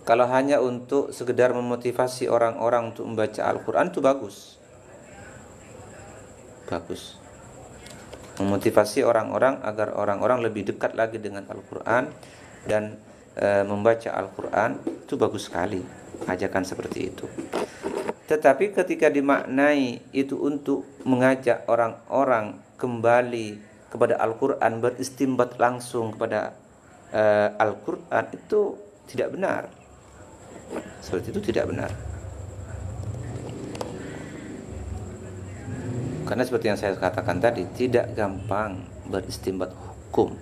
Kalau hanya untuk sekedar memotivasi orang-orang untuk membaca Al-Quran itu bagus. Bagus. Memotivasi orang-orang agar orang-orang lebih dekat lagi dengan Al-Quran dan membaca Al-Quran itu bagus sekali. Ajakan seperti itu. Tetapi ketika dimaknai itu untuk mengajak orang-orang kembali kepada Al-Quran, beristimbat langsung kepada Al-Quran, itu tidak benar. Seperti itu tidak benar. Karena seperti yang saya katakan tadi, tidak gampang beristimbat hukum,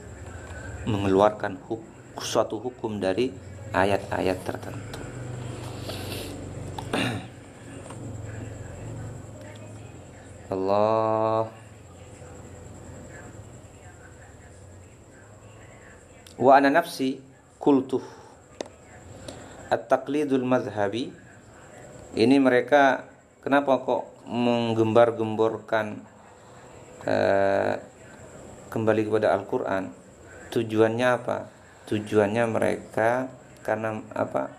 mengeluarkan suatu hukum dari ayat-ayat tertentu. Allah. Wa ana nafsi kultuh at-taqlidul mazhabi. Ini mereka kenapa kok menggembar-gemborkan kembali kepada Al-Quran? Tujuannya apa? Tujuannya mereka karena apa?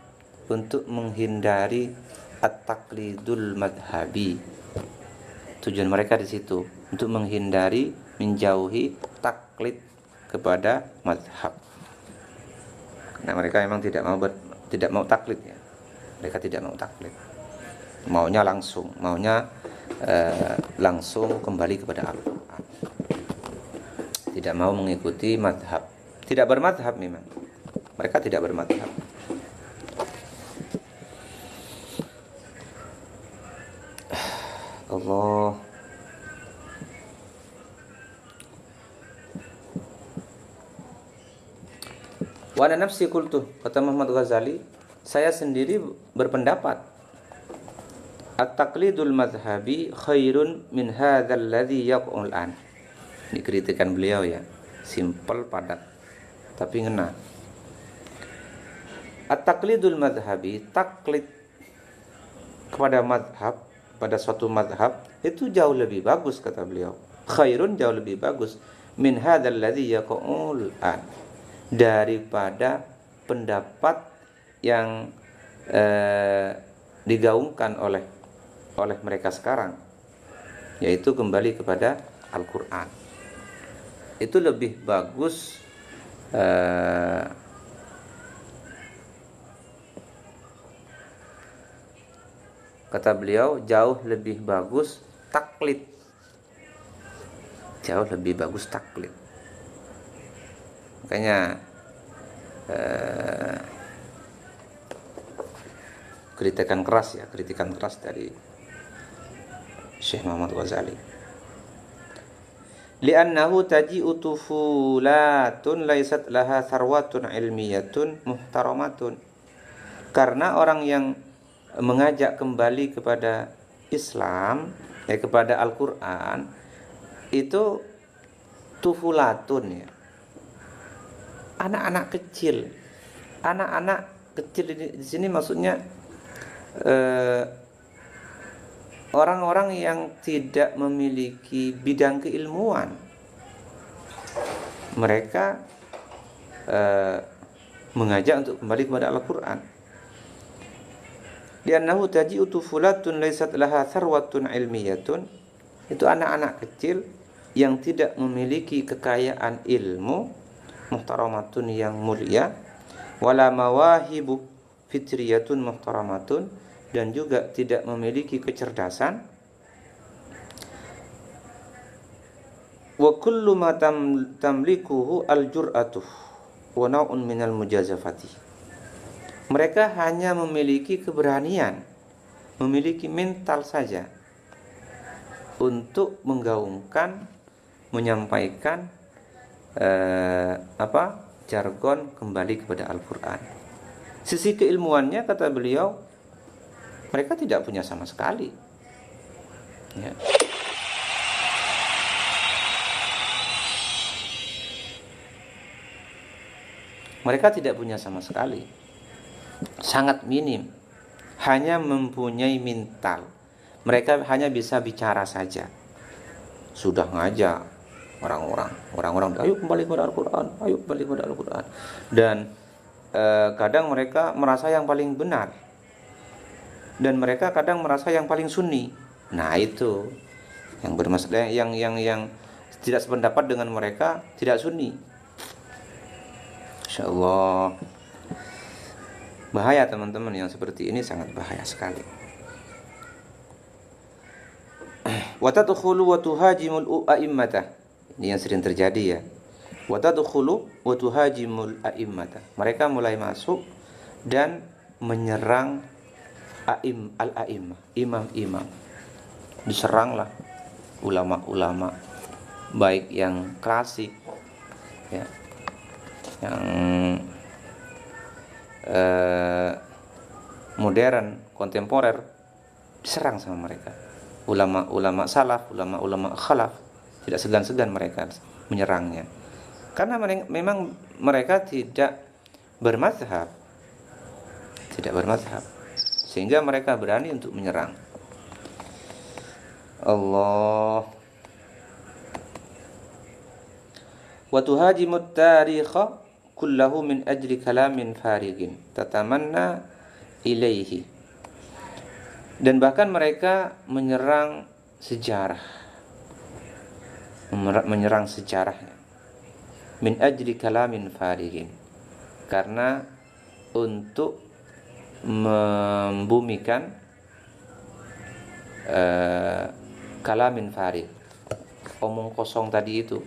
Untuk menghindari at-taqlidul madhabi. Tujuan mereka di situ untuk menghindari, menjauhi taklid kepada mazhab. Nah, mereka memang tidak mau taklid ya. Mereka tidak mau taklid. Maunya langsung kembali kepada Al-Quran. Tidak mau mengikuti mazhab. Tidak bermazhab memang. Mereka tidak bermazhab. Allah. Wa ana nafsi qultu, kata Muhammad Ghazali, saya sendiri berpendapat at-taqlidul madhhabi khairun min hadzal ladzi yaqul an. Ini kritikan beliau ya, simpel padat tapi ngena. At-taqlidul madhhabi, taklid kepada madhab, pada suatu madhab itu jauh lebih bagus, kata beliau. Khairun, jauh lebih bagus, min hadzal ladzi yaqul an, daripada pendapat yang digaungkan oleh mereka sekarang, yaitu kembali kepada Al-Quran. Itu lebih bagus kata beliau, jauh lebih bagus taklid. Jauh lebih bagus taklid. Makanya kritikan keras dari Syekh Muhammad Ghazali. Li'annahu taji'u tufulatun laysat laha tharwatun ilmiyatun muhtaramatun. Karena orang yang mengajak kembali kepada Islam, kepada Al-Quran, itu tufulatun ya, anak-anak kecil. Anak-anak kecil di sini maksudnya orang-orang yang tidak memiliki bidang keilmuan. Mereka mengajak untuk kembali kepada Al-Quran. Li'annahu taji'u tufulatun laysat laha tharwatun ilmiyatun. Itu anak-anak kecil yang tidak memiliki kekayaan ilmu, muhtaramatun yang mulia, wala mawahibu fitriyatun muhtaramatun, dan juga tidak memiliki kecerdasan. Wa kullu ma tamlikuhu al-jur'atuh wa naw'un minal mujazafati. Mereka hanya memiliki keberanian, memiliki mental saja untuk menggaungkan, menyampaikan jargon kembali kepada Al-Quran. Sisi keilmuannya, kata beliau, mereka tidak punya sama sekali ya. Mereka tidak punya sama sekali, sangat minim, hanya mempunyai mental. Mereka hanya bisa bicara saja, sudah ngajak orang-orang, ayo kembali kepada Al-Quran, ayo kembali kepada Al-Quran. Dan kadang mereka merasa yang paling benar, dan mereka kadang merasa yang paling sunni. Nah, itu yang bermasalah, yang tidak sependapat dengan mereka tidak sunni. Insyaallah bahaya teman-teman, yang seperti ini sangat bahaya sekali. Wa tadkhulu wa tuhajimul a'immata. Ini yang sering terjadi ya. Wa tadkhulu wa tuhajimul a'immata. Mereka mulai masuk dan menyerang al-a'immah, imam-imam. Diseranglah ulama-ulama, baik yang klasik ya, yang modern, kontemporer, diserang sama mereka. Ulama-ulama salaf, ulama-ulama khalaf, tidak segan-segan mereka menyerangnya. Karena memang mereka tidak bermazhab, sehingga mereka berani untuk menyerang. Allah. Wa tuhajimut tarikha kullahu min ajli kalamin farigin tatamanna ilaihi. Dan bahkan mereka menyerang sejarah, menyerang sejarahnya, min ajli kalamin farigin, karena untuk membumikan kalamin farig, omong kosong tadi itu.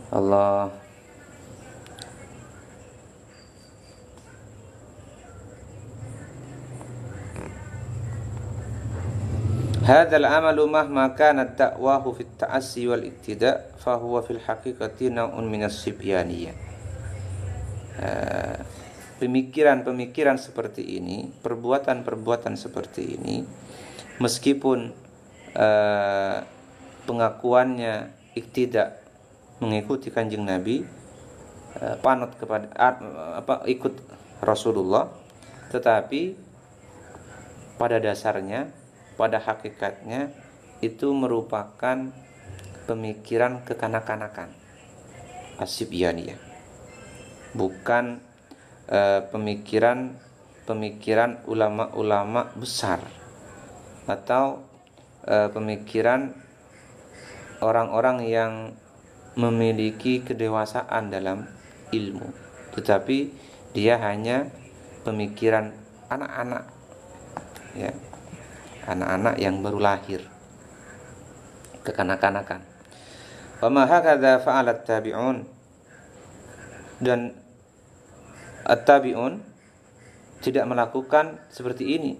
Allah. Hadzal amalu mahma kanat da'wahu fit ta'assi wal iktida' fa huwa fil haqiqati naw'un minas sibyaniyah. Pemikiran-pemikiran seperti ini, perbuatan-perbuatan seperti ini, meskipun pengakuannya iktida, mengikuti kanjeng Nabi, panut kepada ikut Rasulullah, tetapi pada dasarnya, pada hakikatnya itu merupakan pemikiran kekanak-kanakan, as-sibyaniyah, bukan pemikiran ulama-ulama besar atau pemikiran orang-orang yang memiliki kedewasaan dalam ilmu, tetapi dia hanya pemikiran anak-anak ya, anak-anak yang baru lahir, kekanak-kanakan. Wa ma hakadha fa'alat tabi'un, dan at-tabi'un tidak melakukan seperti ini.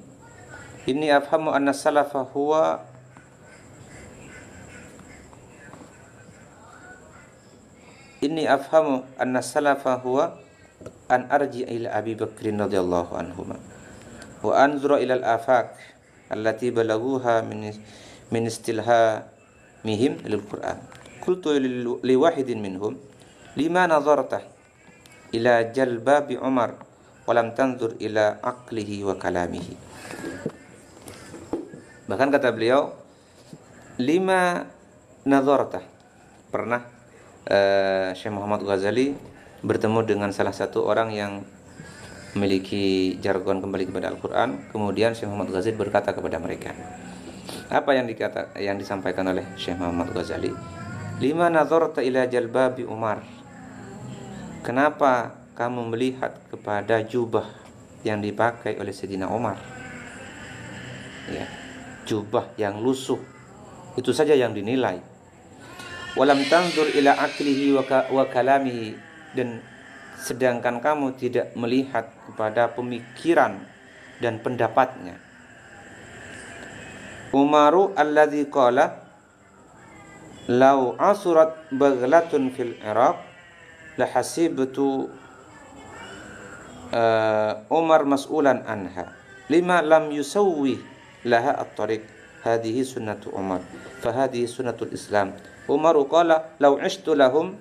Inni afhamu anna salafa huwa an arji ila Abi Bakrin radhiyallahu anhuma wa anzura ila al-afaq allati balaghuha min istilhamihim lil Qur'an. Qultu li wahidin minhum lima nazarta ila jalbabi Umar wa lam tanzur ila aqlihi wa kalamihi. Bahkan kata beliau, lima nazarta, pernah Syekh Muhammad Ghazali bertemu dengan salah satu orang yang memiliki jargon kembali kepada Al-Quran. Kemudian Syekh Muhammad Ghazali berkata kepada mereka, apa yang disampaikan oleh Syekh Muhammad Ghazali? Lima nazarta ila jalbabi Umar, kenapa kamu melihat kepada jubah yang dipakai oleh Sayyidina Umar ya, jubah yang lusuh, itu saja yang dinilai. Walam tanzur ila aklihi wa kalamihi, dan sedangkan kamu tidak melihat kepada pemikiran dan pendapatnya. Umaru alladzi qala law asurat baghlatun fil Iraq la hasibtu Umar mas'ulan anha lima lam yusawwi laha at-tariq, hadhihi sunnatu Umar fa hadhihi sunnatul Islam. Umar qala law ishtu lahum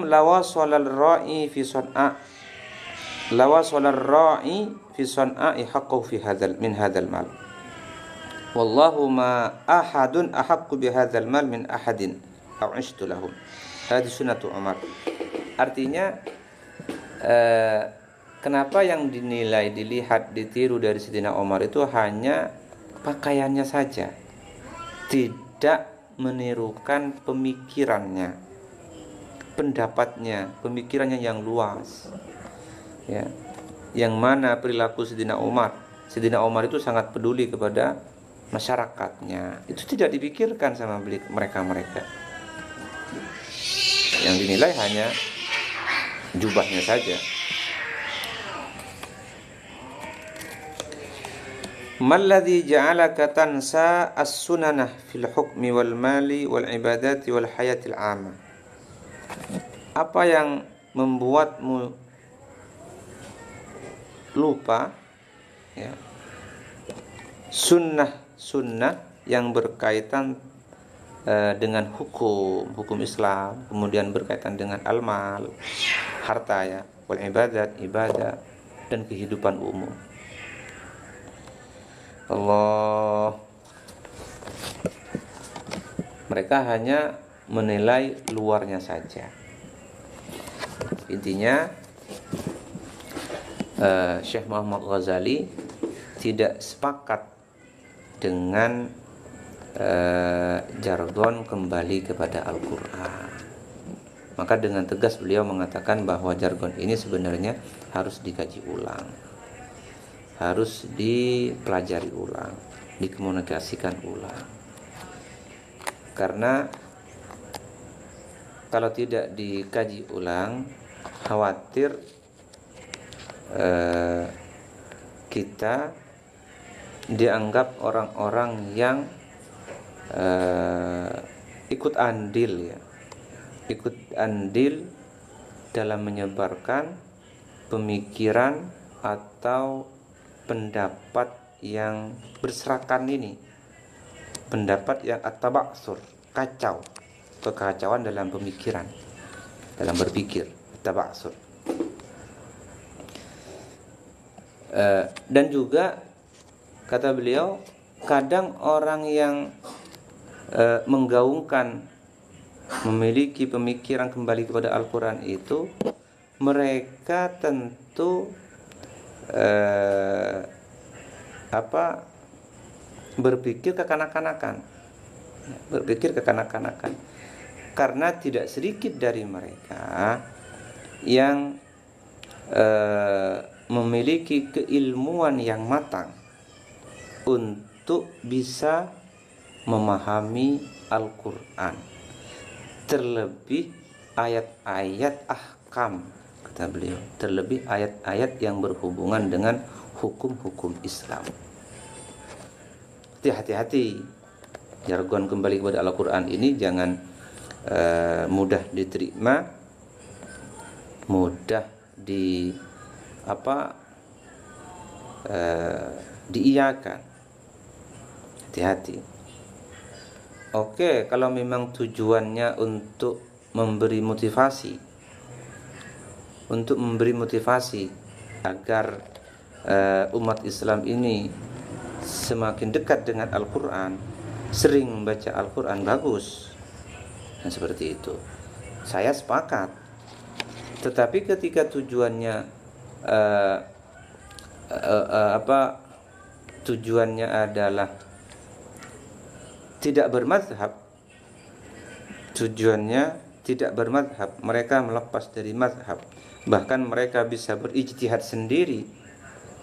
lawasala ar-ra'i fi san'a haqqahu fi hadzal mal. Wallahu ma ahadun ahaqqu bi hadzal mal min ahadin au ishtu lahum. Hadis sunnatu Umar. Artinya kenapa yang dinilai, dilihat, ditiru dari Sayyidina Umar itu hanya pakaiannya saja, tidak menirukan pemikirannya, pendapatnya, pemikirannya yang luas, ya. Yang mana perilaku Sayyidina Umar itu sangat peduli kepada masyarakatnya. Itu tidak dipikirkan sama mereka. Yang dinilai hanya jubahnya saja. Malladhi ja'alaka tansa as-sunanah fil hukmi wal mali wal ibadati wal hayatil 'amah. Apa yang membuatmu lupa, ya, sunnah yang berkaitan dengan hukum Islam, kemudian berkaitan dengan al-mal, harta, ya, wal ibadah, dan kehidupan umum. Allah, mereka hanya menilai luarnya saja. Intinya Syekh Muhammad Ghazali tidak sepakat dengan jargon kembali kepada Al-Quran. Maka dengan tegas beliau mengatakan bahwa jargon ini sebenarnya harus dikaji ulang, harus dipelajari ulang, dikomunikasikan ulang. Karena kalau tidak dikaji ulang, khawatir kita dianggap orang-orang yang ikut andil dalam menyebarkan pemikiran atau pendapat yang berserakan ini, pendapat yang at-tabaksur, kacau, kekacauan dalam pemikiran, dalam berpikir, tabaksur. Dan juga kata beliau, kadang orang yang menggaungkan, memiliki pemikiran kembali kepada Al-Quran itu, mereka tentu berpikir kekanak-kanakan, karena tidak sedikit dari mereka yang memiliki keilmuan yang matang untuk bisa memahami Al-Quran, terlebih ayat-ayat ahkam, kata beliau, terlebih ayat-ayat yang berhubungan dengan hukum-hukum Islam. Hati-hati, jargon kembali kepada Al-Quran ini jangan mudah diterima, mudah diiyakan. Hati-hati. Oke, kalau memang tujuannya untuk memberi motivasi, agar umat Islam ini semakin dekat dengan Al-Quran, sering membaca Al-Quran, bagus. Dan seperti itu, saya sepakat. Tetapi ketika tujuannya tujuannya adalah tidak bermadhab, mereka melepas dari madhab, bahkan mereka bisa berijtihad sendiri,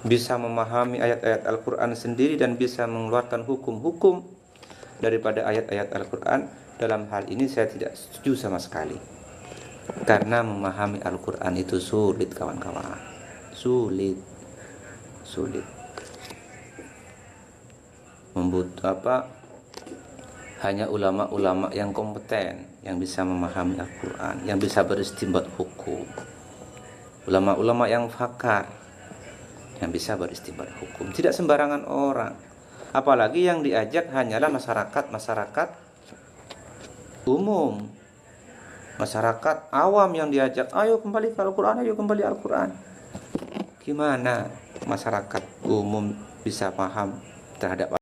bisa memahami ayat-ayat Al-Quran sendiri, dan bisa mengeluarkan hukum-hukum daripada ayat-ayat Al-Quran. Dalam hal ini saya tidak setuju sama sekali, karena memahami Al-Quran itu sulit, kawan-kawan, sulit. Hanya ulama-ulama yang kompeten yang bisa memahami Al-Quran, yang bisa beristinbat hukum. Ulama-ulama yang fakar yang bisa beristinbat hukum. Tidak sembarangan orang. Apalagi yang diajak hanyalah masyarakat umum, masyarakat awam yang diajak, ayo kembali ke Al-Quran, ayo kembali Al-Quran. Gimana masyarakat umum bisa paham terhadap